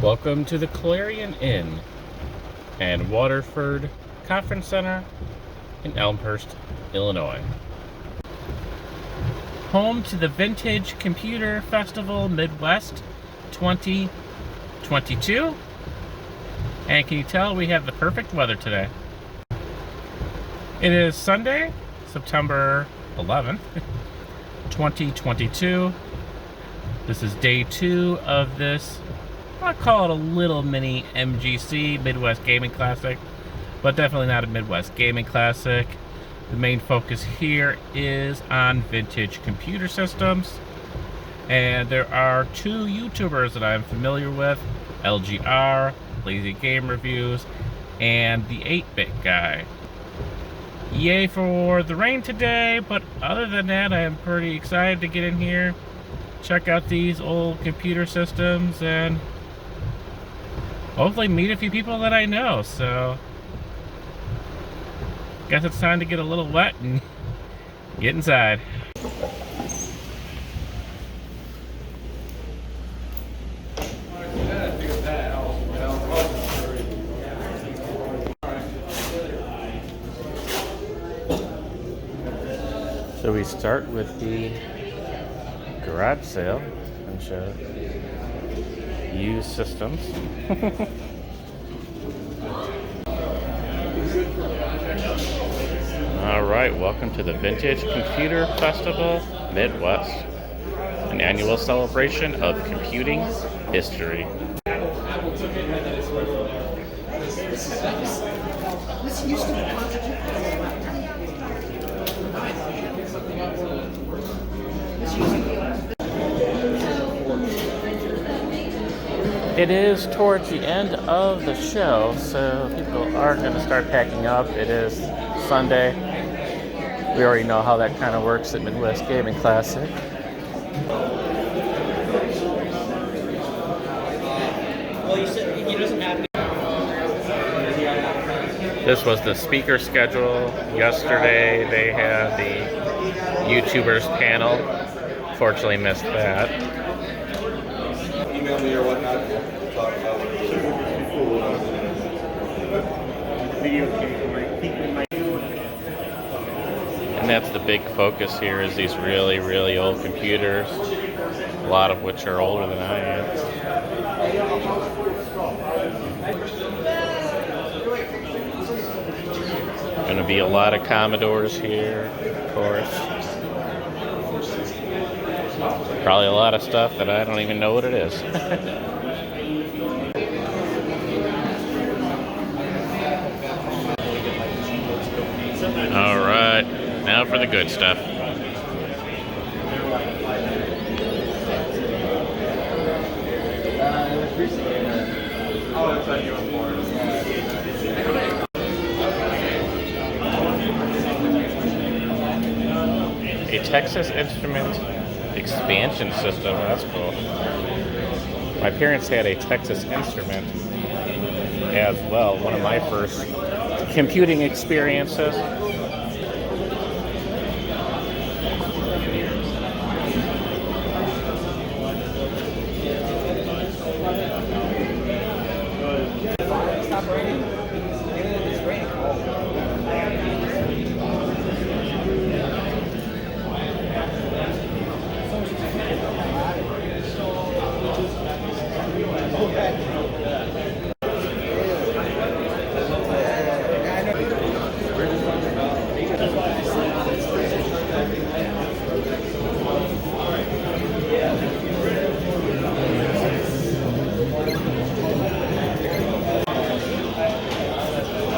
Welcome to the Clarion Inn and Waterford Conference Center in Elmhurst, Illinois. Home to the Vintage Computer Festival Midwest 2022. And can you tell we have the perfect weather today? It is Sunday, September 11th, 2022. This is day 2 of this, I'll call it a little mini MGC, Midwest Gaming Classic, but definitely not a Midwest Gaming Classic. The main focus here is on vintage computer systems, and there are 2 YouTubers that I'm familiar with, LGR, Lazy Game Reviews, and the 8-Bit Guy. Yay for the rain today, but other than that, I am pretty excited to get in here, check out these old computer systems, and hopefully meet a few people that I know. So guess it's time to get a little wet and get inside. So we start with the garage sale and show used systems. Alright, welcome to the Vintage Computer Festival Midwest, an annual celebration of computing history. It is towards the end of the show, so people are going to start packing up. It is Sunday. We already know how that kind of works at Midwest Gaming Classic. This was the speaker schedule. Yesterday they had the YouTubers panel. Fortunately missed that. Email me or whatnot. Talk about and that's the big focus here, is these really, really old computers, a lot of which are older than I am. Going to be a lot of Commodores here, of course. Probably a lot of stuff that I don't even know what it is. All right, now for the good stuff. A Texas Instruments expansion system. That's cool. My parents had a Texas Instrument as well. One of my first computing experiences.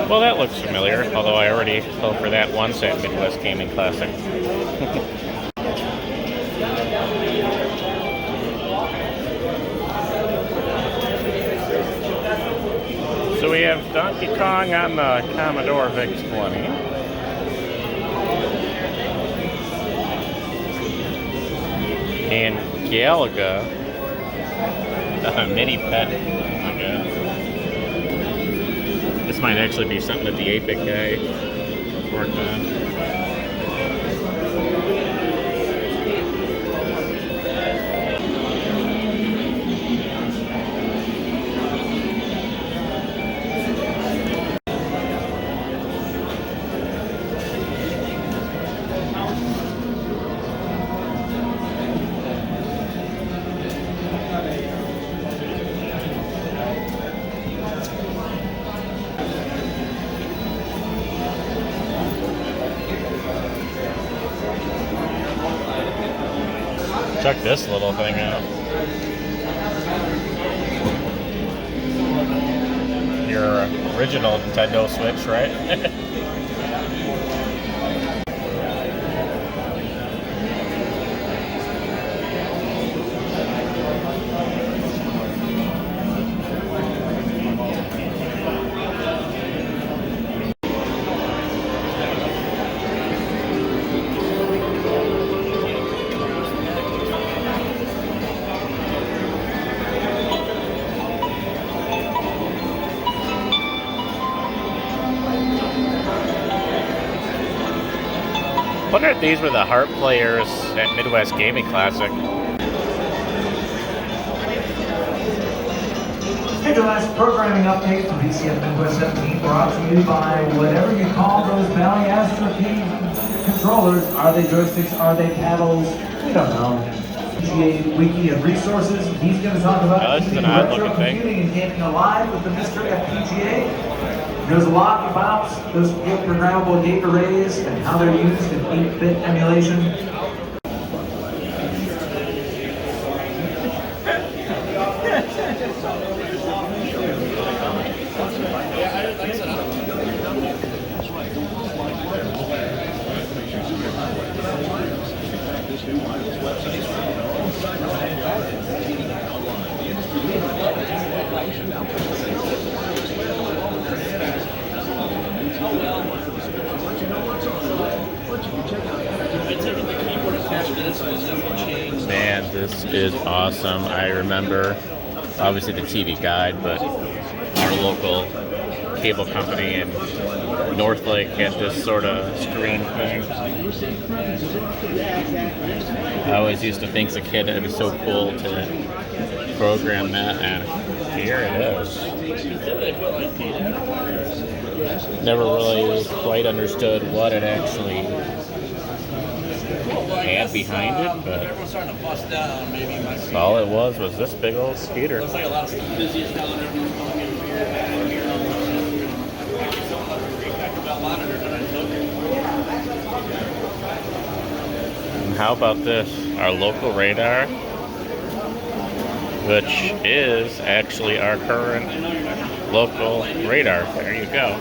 Well, that looks familiar, although I already fell for that once at Midwest Gaming Classic. So we have Donkey Kong on the Commodore VIC-20. And Galaga, a mini pet. Oh my god. This might actually be something that the 8-Bit Guy worked on. Check this little thing out. Your original Nintendo Switch, right? I wonder if these were the harp players at Midwest Gaming Classic. Hey, the last programming update from VCF Midwest 17 brought to you by whatever you call those Valley Astro Key controllers. Are they joysticks? Are they paddles? We don't know. PGA Wiki of Resources. He's going to talk about this is an odd looking thing. Computing and gaming alive with the Mr. FPGA. Knows a lot about those programmable gate arrays and how they're used in 8-bit emulation. Man, this is awesome. I remember, obviously, the TV Guide, but our local cable company in Northlake had this sort of screen thing. I always used to think as a kid it'd be so cool to program that, and here it is. Never really quite understood what it actually had behind it, but all it was this big old speeder. And how about this? Our local radar, which is actually our current local radar. There you go.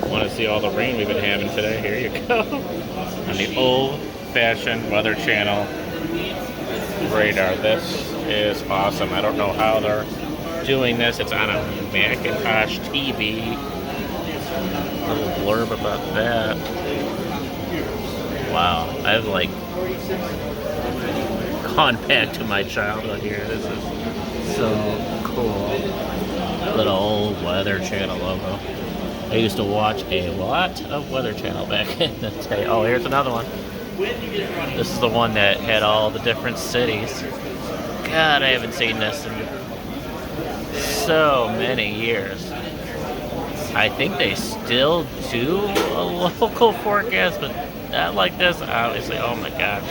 Want to see all the rain we've been having today? Here you go. On the old-fashioned Weather Channel radar. This is awesome. I don't know how they're doing this. It's on a Macintosh TV. A little blurb about that. Wow. I've like gone back to my childhood here. This is so cool. Little old Weather Channel logo. I used to watch a lot of Weather Channel back in the day. Oh, here's another one. This is the one that had all the different cities. God, I haven't seen this in so many years. I think they still do a local forecast, but not like this, obviously. Oh my gosh.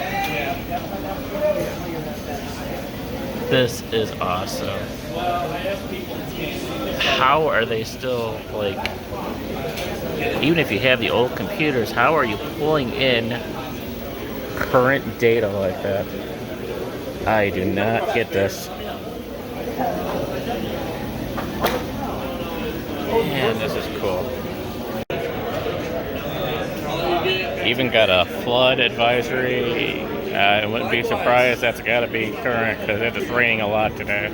This is awesome. How are they still, like, even if you have the old computers, how are you pulling in current data like that? I do not get this. Man, this is cool. Even got a flood advisory. I wouldn't be surprised that's got to be current because it is raining a lot today.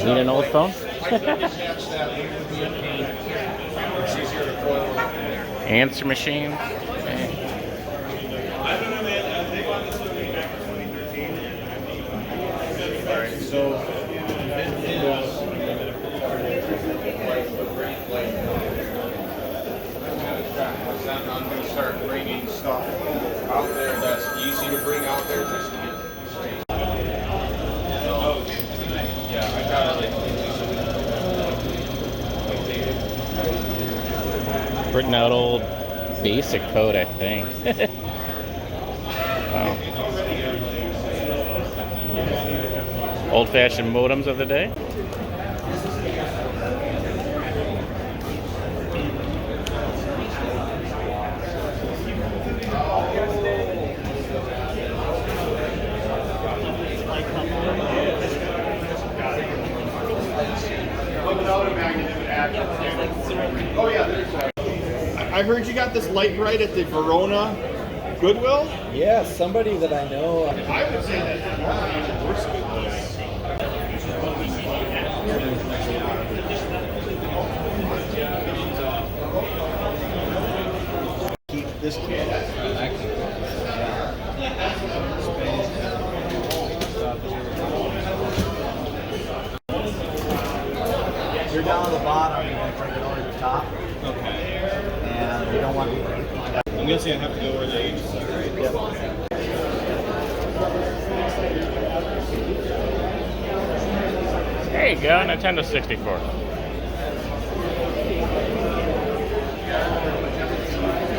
Need an old phone? Answer machine. Alright, so Written out old basic code, I think. Wow. Old-fashioned modems of the day. I heard you got this light right at the Verona Goodwill. Yeah, somebody that I know. I would say that worse keep this kid. You're down at the bottom, you're going to try to get over to the top. Okay. And you don't want to be. I'm guessing I have to go where the agency is, right? Yep. There you go, Nintendo 64.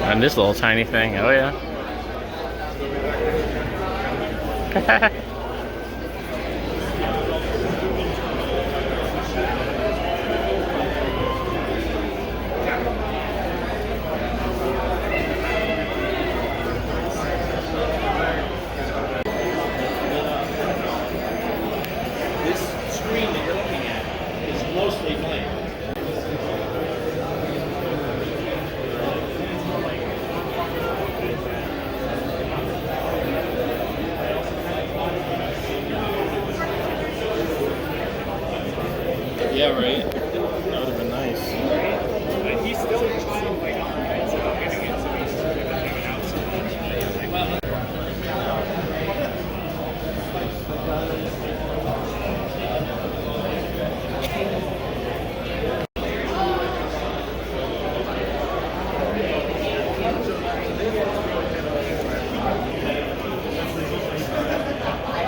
And this little tiny thing, oh yeah. This screen that you're looking at is mostly blank. Yeah, right. That would have been nice. He's still trying like on the fence about getting it, so he's sort of hanging out sometimes.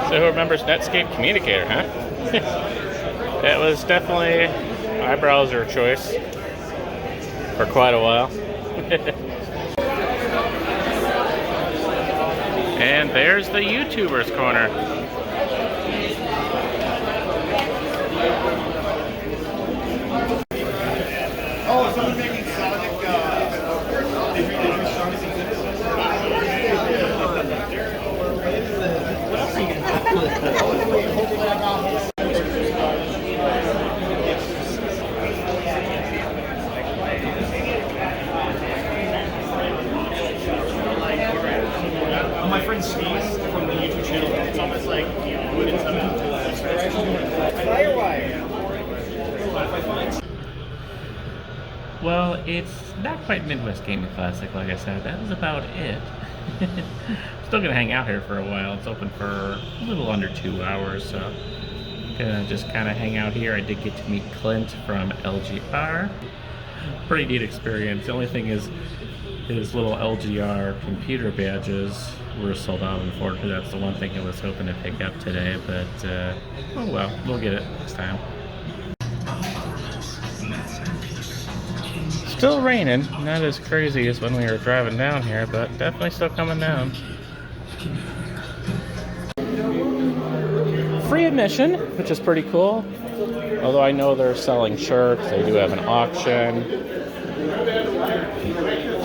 So who remembers Netscape Communicator, huh? That was definitely my browser choice for quite a while. And there's the YouTubers corner. Oh, is someone making Sonic? Did you Sonic my friend Steve from the YouTube channel. It's almost like put in some Firewire. Well, it's not quite Midwest Gaming Classic, like I said. That was about it. Still gonna hang out here for a while. It's open for a little under 2 hours, so gonna just kind of hang out here. I did get to meet Clint from LGR. Pretty neat experience. The only thing is his little LGR computer badges were sold out, unfortunately. That's the one thing I was hoping to pick up today, but oh well, we'll get it next time. Still raining, not as crazy as when we were driving down here, but definitely still coming down. Free admission, which is pretty cool. Although I know they're selling shirts, they do have an auction.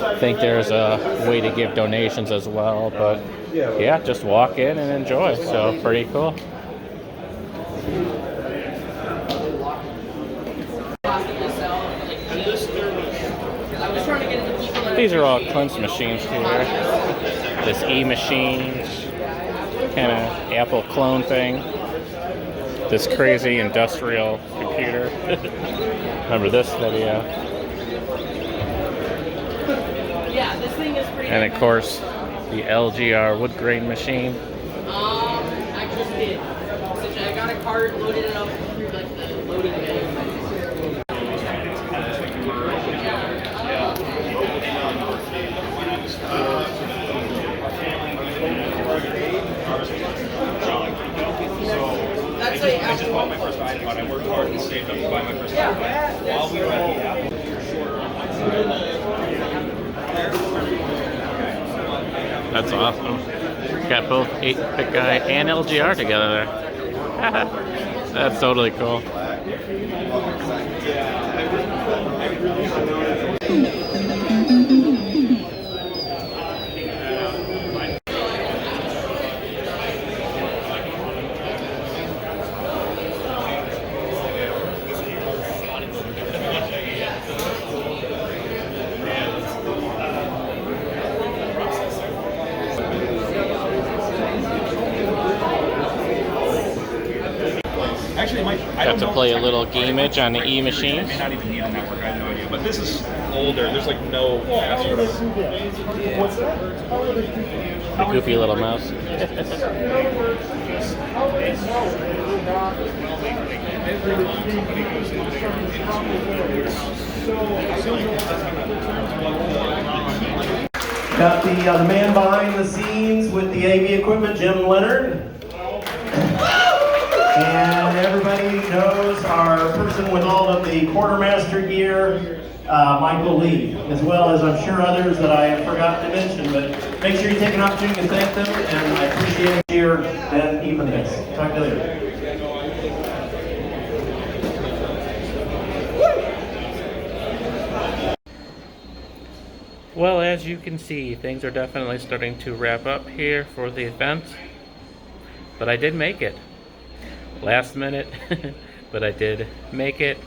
I think there's a way to give donations as well, but yeah, just walk in and enjoy, so pretty cool. These are all Clint's machines here. This E-machine, kind of Apple clone thing. This crazy industrial computer. Remember this video? Yeah, this thing is pretty. And of course, the LGR wood grain machine. I just did. So I got a cart, loaded it up through like the loading bay. That's like, I just bought my first iPod. I worked hard and saved up to buy my first iPod. While we were at the Apple, That's awesome. Got both 8-Bit Guy and LGR together there. That's totally cool. Actually, I Got don't to know play a if little gamage on the E machine. may not even need a network. I have no idea. But this is older. There's like no password. What's that? Goofy little mouse. Got the man behind the scenes with the AV equipment, Jim Leonard. And everybody knows our person with all of the quartermaster gear, Michael Lee, as well as I'm sure others that I have forgotten to mention. But make sure you take an opportunity to thank them, and I appreciate it here and even this. Talk to you later. Well, as you can see, things are definitely starting to wrap up here for the event. But I did make it. Last minute, but I did make it.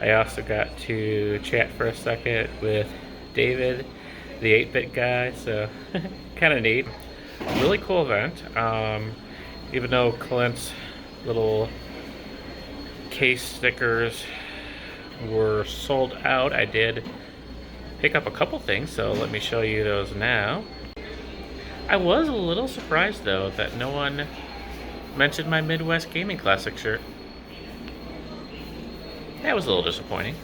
I also got to chat for a second with David, the 8-Bit Guy, so kind of neat. Really cool event. Even though Clint's little case stickers were sold out, I did pick up a couple things, so let me show you those now. I was a little surprised though that no one mentioned my Midwest Gaming Classic shirt. That was a little disappointing.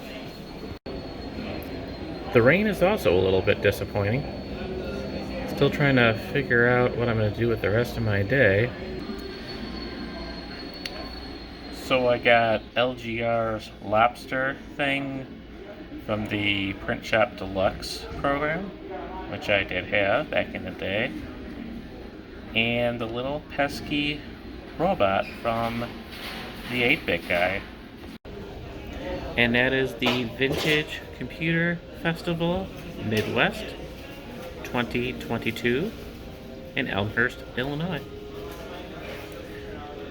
The rain is also a little bit disappointing. Still trying to figure out what I'm going to do with the rest of my day. So I got LGR's lobster thing from the Print Shop Deluxe program, which I did have back in the day, and the little pesky robot from the 8-Bit Guy. And that is the Vintage Computer Festival Midwest 2022 in Elmhurst, Illinois.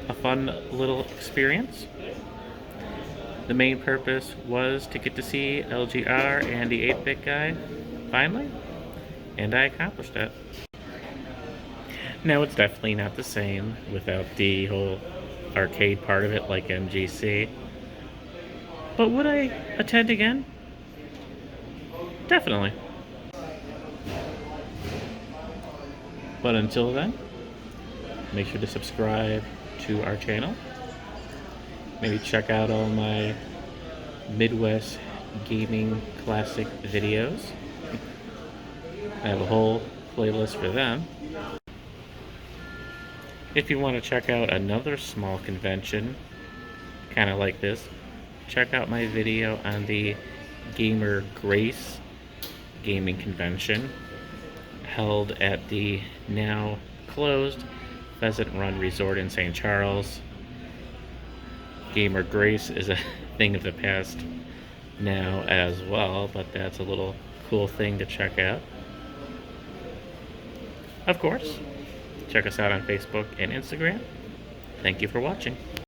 A fun little experience. The main purpose was to get to see LGR and the 8-Bit Guy finally, and I accomplished that. Now, it's definitely not the same without the whole arcade part of it like MGC. But would I attend again? Definitely. But until then, make sure to subscribe to our channel. Maybe check out all my Midwest Gaming Classic videos. I have a whole playlist for them. If you want to check out another small convention, kind of like this, check out my video on the Gamer Grace Gaming Convention held at the now closed Pheasant Run Resort in St. Charles. Gamer Grace is a thing of the past now as well, but that's a little cool thing to check out. Of course, check us out on Facebook and Instagram. Thank you for watching.